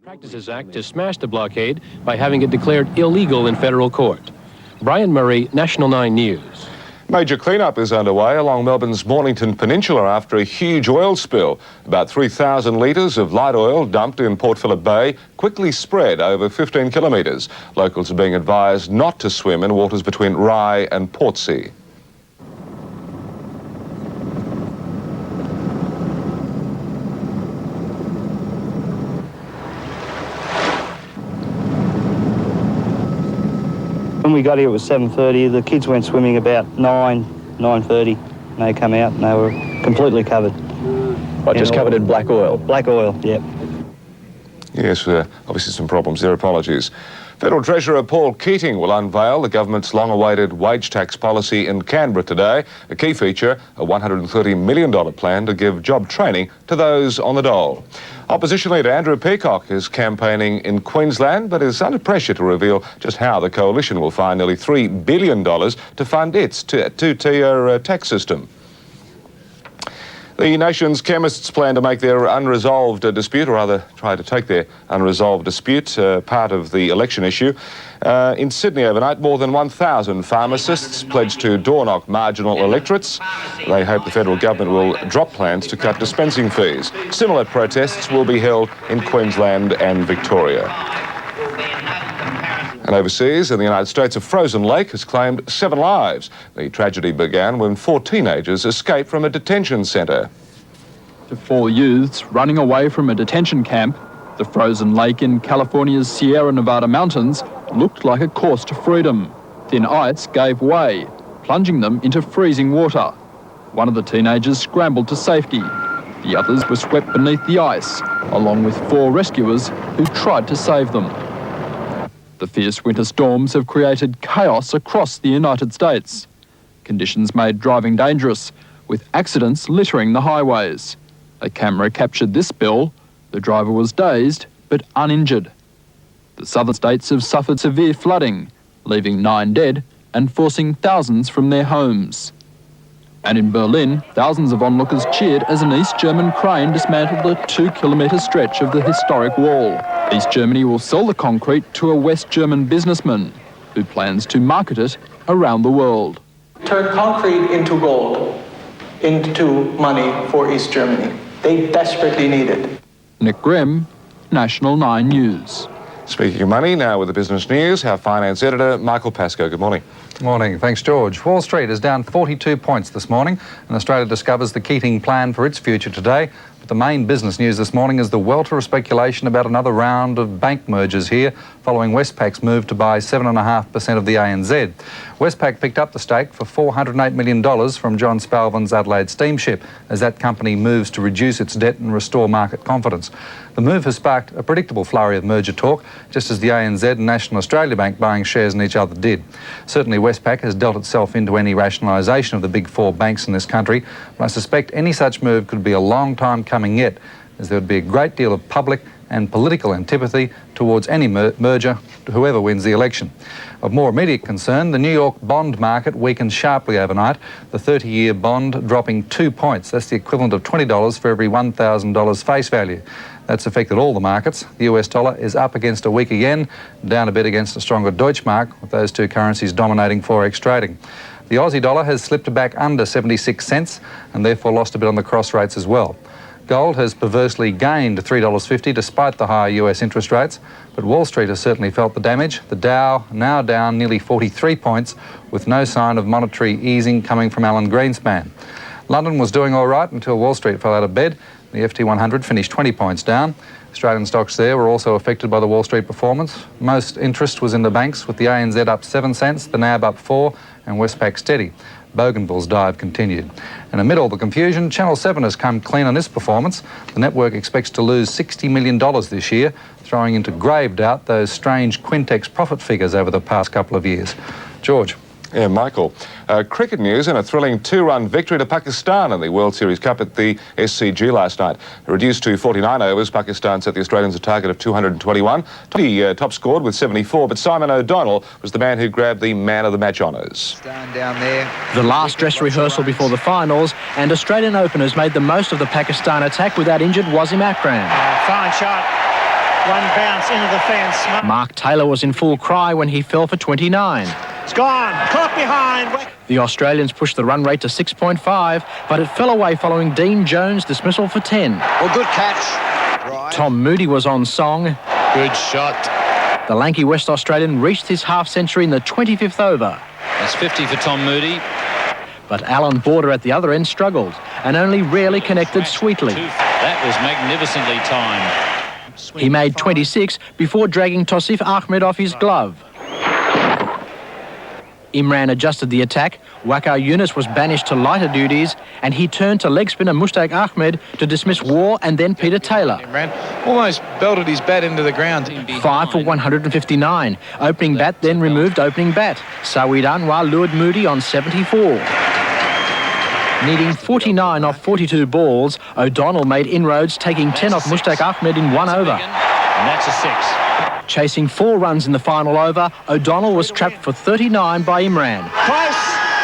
Practices Act to smash the blockade by having it declared illegal in federal court. Brian Murray, National 9 News. Major clean-up is underway along Melbourne's Mornington Peninsula after a huge oil spill. About 3,000 litres of light oil dumped in Port Phillip Bay quickly spread over 15 kilometres. Locals are being advised not to swim in waters between Rye and Portsea. When we got here, it was 7:30. The kids went swimming about 9:30. They come out and they were completely covered. What, just covered in black oil? Black oil, yep. Yes, obviously some problems there. Apologies. Federal Treasurer Paul Keating will unveil the government's long-awaited wage tax policy in Canberra today. A key feature, a $130 million plan to give job training to those on the dole. Opposition leader Andrew Peacock is campaigning in Queensland, but is under pressure to reveal just how the coalition will find nearly $3 billion to fund its two-tier tax system. The nation's chemists plan to make their unresolved dispute, or rather try to take their unresolved dispute, part of the election issue. In Sydney overnight, more than 1,000 pharmacists pledged to door-knock marginal electorates. They hope the federal government will drop plans to cut dispensing fees. Similar protests will be held in Queensland and Victoria. And overseas, in the United States, a frozen lake has claimed 7 lives. The tragedy began when 4 teenagers escaped from a detention centre. To 4 youths running away from a detention camp, the frozen lake in California's Sierra Nevada mountains looked like a course to freedom. Thin ice gave way, plunging them into freezing water. One of the teenagers scrambled to safety. The others were swept beneath the ice, along with 4 rescuers who tried to save them. The fierce winter storms have created chaos across the United States. Conditions made driving dangerous, with accidents littering the highways. A camera captured this spill. The driver was dazed, but uninjured. The southern states have suffered severe flooding, leaving 9 dead and forcing thousands from their homes. And in Berlin, thousands of onlookers cheered as an East German crane dismantled a 2-kilometre stretch of the historic wall. East Germany will sell the concrete to a West German businessman who plans to market it around the world. Turn concrete into gold, into money for East Germany. They desperately need it. Nick Grimm, National 9 News. Speaking of money, now with the business news, our finance editor, Michael Pascoe. Good morning. Morning. Thanks, George. Wall Street is down 42 points this morning, and Australia discovers the Keating plan for its future today. But the main business news this morning is the welter of speculation about another round of bank mergers here, following Westpac's move to buy 7.5% of the ANZ. Westpac picked up the stake for $408 million from John Spalvin's Adelaide steamship as that company moves to reduce its debt and restore market confidence. The move has sparked a predictable flurry of merger talk, just as the ANZ and National Australia Bank buying shares in each other did. Certainly Westpac has dealt itself into any rationalisation of the big 4 banks in this country, but I suspect any such move could be a long time coming yet, as there would be a great deal of public and political antipathy towards any merger, whoever wins the election. Of more immediate concern, the New York bond market weakened sharply overnight, the 30-year bond dropping 2 points. That's the equivalent of $20 for every $1,000 face value. That's affected all the markets. The US dollar is up against a weaker yen, down a bit against a stronger Deutschmark, with those 2 currencies dominating forex trading. The Aussie dollar has slipped back under 76 cents and therefore lost a bit on the cross rates as well. Gold has perversely gained $3.50 despite the higher US interest rates, but Wall Street has certainly felt the damage. The Dow now down nearly 43 points with no sign of monetary easing coming from Alan Greenspan. London was doing all right until Wall Street fell out of bed. The FT 100 finished 20 points down. Australian stocks there were also affected by the Wall Street performance. Most interest was in the banks, with the ANZ up 7 cents, the NAB up 4 and Westpac steady. Bougainville's dive continued. And amid all the confusion, Channel 7 has come clean on this performance. The network expects to lose $60 million this year, throwing into grave doubt those strange Quintex profit figures over the past couple of years. George. Yeah, Michael. Cricket news and a thrilling 2-run victory to Pakistan in the World Series Cup at the SCG last night. Reduced to 49 overs, Pakistan set the Australians a target of 221. Top scored with 74, but Simon O'Donnell was the man who grabbed the man of the match honours. Down there. The last dress rehearsal before the finals, and Australian openers made the most of the Pakistan attack without injured Wasim Akram. Fine shot. One bounce into the fence. Mark Taylor was in full cry when he fell for 29. It's gone. Caught behind. The Australians pushed the run rate to 6.5, but it fell away following Dean Jones' dismissal for 10. Well, good catch. Right. Tom Moody was on song. Good shot. The lanky West Australian reached his half-century in the 25th over. That's 50 for Tom Moody. But Alan Border at the other end struggled and only rarely connected sweetly. That was magnificently timed. He made 26 before dragging Tosif Ahmed off his glove. Imran adjusted the attack, Waqar Yunus was banished to lighter duties, and he turned to leg spinner Mushtaq Ahmed to dismiss War and then Peter Taylor. Imran almost belted his bat into the ground. 5 for 159. Opening bat then removed opening bat. Saweed Anwar lured Moody on 74. Needing 49 off 42 balls, O'Donnell made inroads, taking 10 off Mushtaq Ahmed in 1 over. And that's a 6. Chasing 4 runs in the final over, O'Donnell was trapped for 39 by Imran. Close.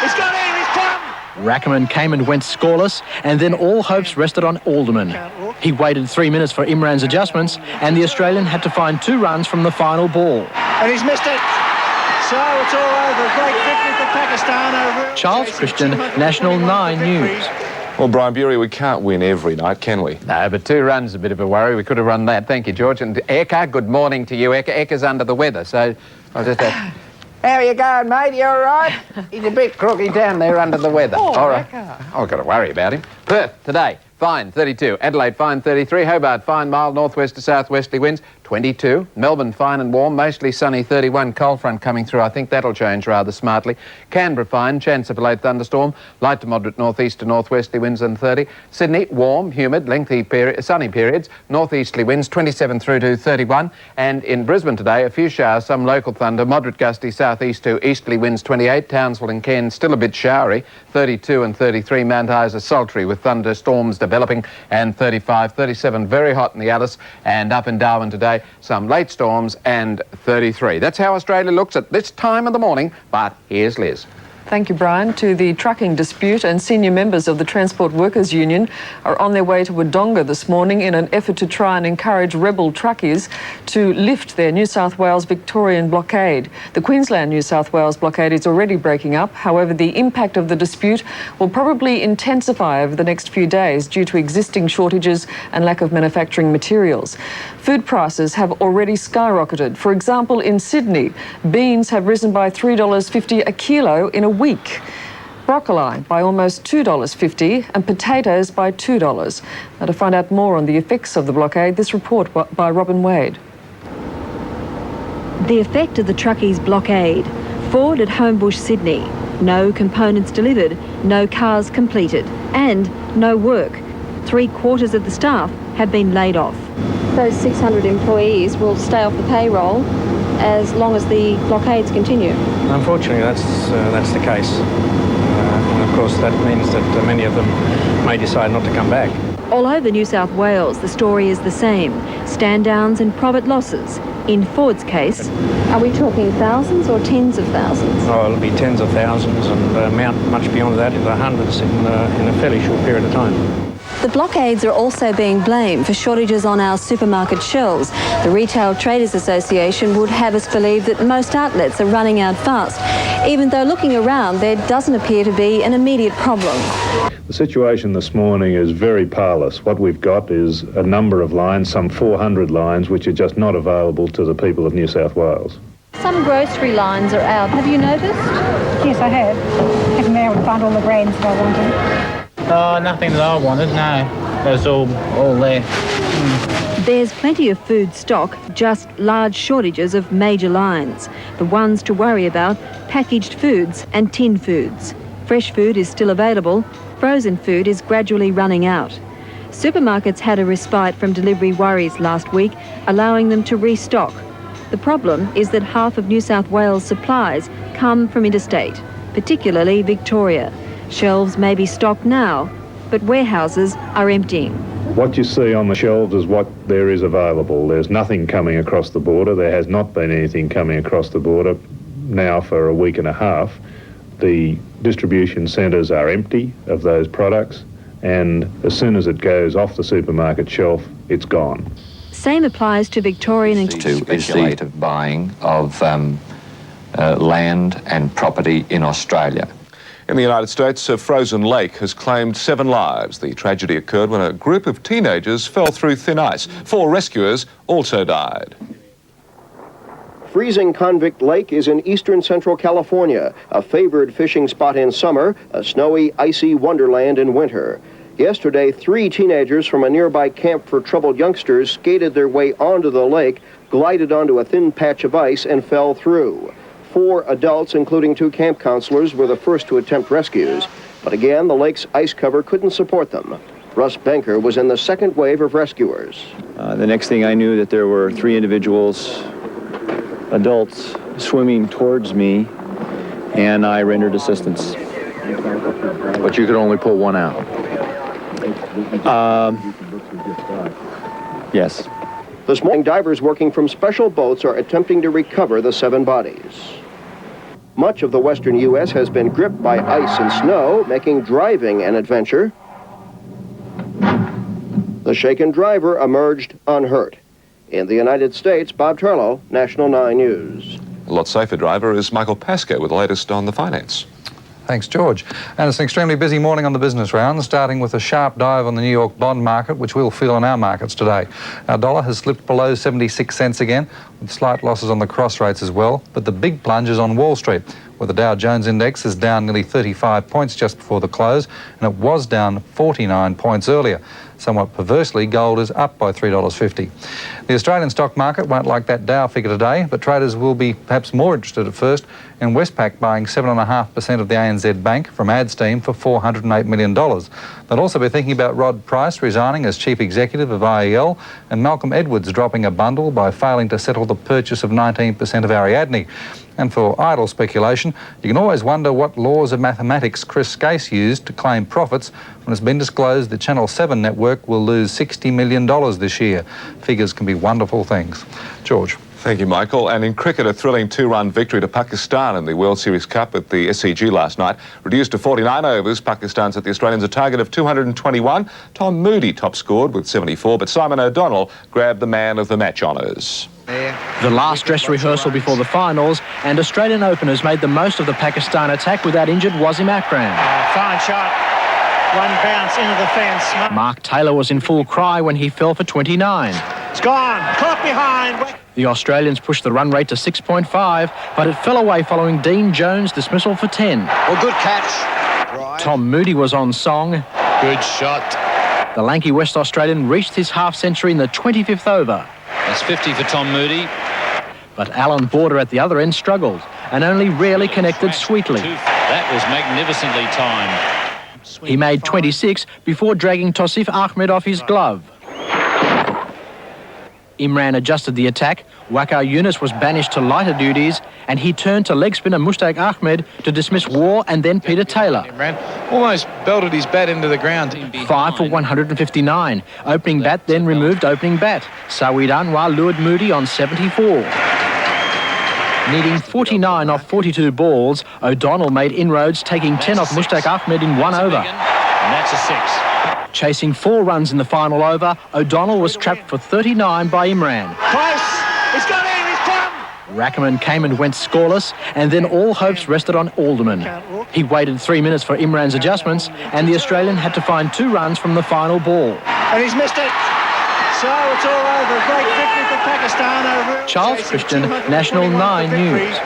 He's got in. He's come. Rackerman came and went scoreless, and then all hopes rested on Alderman. He waited 3 minutes for Imran's adjustments, and the Australian had to find 2 runs from the final ball. And he's missed it. So it's all over. A great victory for Pakistan over... Charles Christian, National 9 News. Well, Brian Bury, we can't win every night, can we? No, but 2 runs is a bit of a worry. We could have run that. Thank you, George. And Eka, good morning to you. Eka's under the weather, so I'll just... how are you going, mate? You all right? He's a bit crooky down there under the weather. Oh, all right. Oh, I've got to worry about him. Perth, today, fine, 32. Adelaide, fine, 33. Hobart, fine, mild northwest to southwesterly winds, 22. Melbourne, fine and warm, mostly sunny, 31. Cold front coming through. I think that'll change rather smartly. Canberra, fine, chance of a late thunderstorm, light to moderate northeast to northwesterly winds and 30. Sydney, warm, humid, lengthy sunny periods, northeasterly winds, 27 through to 31. And in Brisbane today, a few showers, some local thunder, moderate gusty southeast to easterly winds, 28. Townsville and Cairns still a bit showery, 32 and 33. Mount Isa sultry with thunderstorms developing, and 35, 37 very hot in the Alice, and up in Darwin today some late storms, and 33. That's how Australia looks at this time of the morning, but here's Liz. Thank you, Brian. To the trucking dispute, and senior members of the Transport Workers Union are on their way to Wodonga this morning in an effort to try and encourage rebel truckies to lift their New South Wales Victorian blockade. The Queensland-New South Wales blockade is already breaking up. However, the impact of the dispute will probably intensify over the next few days due to existing shortages and lack of manufacturing materials. Food prices have already skyrocketed. For example, in Sydney, beans have risen by $3.50 a kilo in a week. Broccoli by almost $2.50 and potatoes by $2. Now, to find out more on the effects of the blockade, this report by Robin Wade. The effect of the truckies' blockade. Ford at Homebush, Sydney. No components delivered, no cars completed, and no work. 3/4 of the staff have been laid off. Those 600 employees will stay off the payroll as long as the blockades continue. Unfortunately, that's the case. And of course, that means that many of them may decide not to come back. All over New South Wales, the story is the same. Stand-downs and profit losses. In Ford's case... Are we talking thousands or tens of thousands? Oh, it'll be tens of thousands and amount much beyond that into hundreds in a fairly short period of time. The blockades are also being blamed for shortages on our supermarket shelves. The Retail Traders Association would have us believe that most outlets are running out fast, even though looking around there doesn't appear to be an immediate problem. The situation this morning is very parlous. What we've got is a number of lines, some 400 lines, which are just not available to the people of New South Wales. Some grocery lines are out. Have you noticed? Yes, I have. I haven't been able to find all the brands that I wanted. Nothing that I wanted, no. There's all there. There's plenty of food stock, just large shortages of major lines. The ones to worry about, packaged foods and tin foods. Fresh food is still available, frozen food is gradually running out. Supermarkets had a respite from delivery worries last week, allowing them to restock. The problem is that half of New South Wales supplies come from interstate, particularly Victoria. Shelves may be stocked now, but warehouses are emptying. What you see on the shelves is what there is available. There's nothing coming across the border. There has not been anything coming across the border now for a week and a half. The distribution centres are empty of those products, and as soon as it goes off the supermarket shelf, it's gone. Same applies to Victorian and... To speculative buying of land and property in Australia. In the United States, a frozen lake has claimed 7 lives. The tragedy occurred when a group of teenagers fell through thin ice. 4 rescuers also died. Freezing Convict Lake is in eastern central California, a favored fishing spot in summer, a snowy, icy wonderland in winter. Yesterday, 3 teenagers from a nearby camp for troubled youngsters skated their way onto the lake, glided onto a thin patch of ice, and fell through. 4 adults, including 2 camp counselors, were the first to attempt rescues. But again, the lake's ice cover couldn't support them. Russ Benker was in the second wave of rescuers. The next thing I knew that there were 3 individuals, adults, swimming towards me, and I rendered assistance. But you could only pull one out? Yes. This morning, divers working from special boats are attempting to recover the 7 bodies. Much of the western U.S. has been gripped by ice and snow, making driving an adventure. The shaken driver emerged unhurt. In the United States, Bob Turlow, National 9 News. A lot safer driver is Michael Pascoe with the latest on the finance. Thanks, George. And it's an extremely busy morning on the business round, starting with a sharp dive on the New York bond market, which we'll feel on our markets today. Our dollar has slipped below 76 cents again, with slight losses on the cross rates as well. But the big plunge is on Wall Street, where the Dow Jones index is down nearly 35 points just before the close, and it was down 49 points earlier. Somewhat perversely, gold is up by $3.50. The Australian stock market won't like that Dow figure today, but traders will be perhaps more interested at first in Westpac buying 7.5% of the ANZ Bank from Adsteam for $408 million. They'll also be thinking about Rod Price resigning as chief executive of IEL and Malcolm Edwards dropping a bundle by failing to settle the purchase of 19% of Ariadne. And for idle speculation, you can always wonder what laws of mathematics Chris Skase used to claim profits when it's been disclosed the Channel 7 network will lose $60 million this year. Figures can be wonderful things. George. Thank you, Michael. And in cricket, a thrilling 2-run victory to Pakistan in the World Series Cup at the SCG last night. Reduced to 49 overs, Pakistan set the Australians a target of 221. Tom Moody top scored with 74, but Simon O'Donnell grabbed the man of the match honours. The last dress rehearsal before the finals, and Australian openers made the most of the Pakistan attack without injured Wasim Akram. Fine shot. One bounce into the fence. Mark Taylor was in full cry when he fell for 29. It's gone. Caught behind. The Australians pushed the run rate to 6.5, but it fell away following Dean Jones' dismissal for 10. Well, good catch. Tom Moody was on song. Good shot. The lanky West Australian reached his half-century in the 25th over. That's 50 for Tom Moody. But Alan Border at the other end struggled and only rarely connected sweetly. That was magnificently timed. He made 26 before dragging Tosif Ahmed off his glove. Imran adjusted the attack, Waqar Yunus was banished to lighter duties, and he turned to leg spinner Mushtaq Ahmed to dismiss War and then Peter Taylor. Imran almost belted his bat into the ground. 5 for 159. Opening bat then removed opening bat. Saweed Anwar lured Moody on 74. Needing 49 off 42 balls, O'Donnell made inroads, taking 10 off Mushtaq Ahmed in 1 over. And that's a 6. Chasing 4 runs in the final over, O'Donnell was trapped for 39 by Imran. Close. He's got in. He's come. Rackerman came and went scoreless, and then all hopes rested on Alderman. He waited 3 minutes for Imran's adjustments, and the Australian had to find 2 runs from the final ball. And he's missed it. So it's all over. Great victory for Pakistan over... Charles Christian, National 9 News.